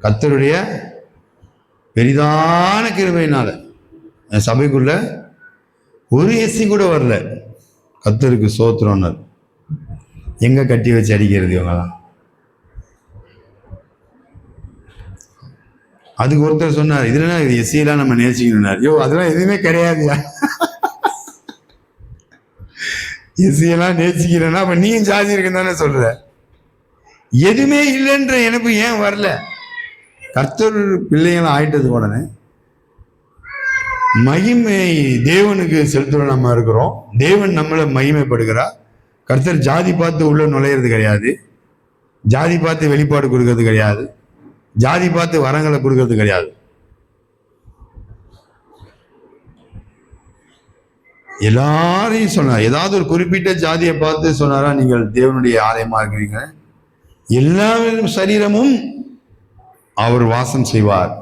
கர்த்தருடைய பெரிதான கிருபையினால என் சபைக்குள்ள ஒரு எஸ்சி கூட வரல. கர்த்தருக்கு சோத்திரம்னார். எங்க கட்டி வச்சு அடிக்கிறது இவங்கெல்லாம்? அதுக்கு ஒருத்தர் சொன்னார், இதுல எஸ்சியெல்லாம் நம்ம நேசிக்கணும்னார். ஐயோ, அதெல்லாம் எதுவுமே கிடையாதுயா. எஸ்சியெல்லாம் நேசிக்கிறேன்னா அப்ப நீயும் ஜாதி இருக்குன்னு தானே சொல்ற. எதுவுமே இல்லைன்ற எனக்கு ஏன் வரல? கர்த்தர் பிள்ளைகள் ஆயிட்டது உடனே மகிமை தேவனுக்கு செலுத்துற நம்ம இருக்கிறோம். தேவன் நம்மளை மகிமைப்படுகிறார். கர்த்தர் ஜாதி பார்த்து உள்ள நுழையிறது கிடையாது, ஜாதி பார்த்து வெளிப்பாடு கொடுக்கறது கிடையாது, ஜாதி பார்த்து வரங்களை கொடுக்கறது கிடையாது. எல்லாரையும் சொன்னார். ஏதாவது ஒரு குறிப்பிட்ட ஜாதியை பார்த்து சொன்னாரா நீங்கள் தேவனுடைய ஆலயமா இருக்கிறீங்க? எல்லா சரீரமும் அவர் வாசம் செய்வார்.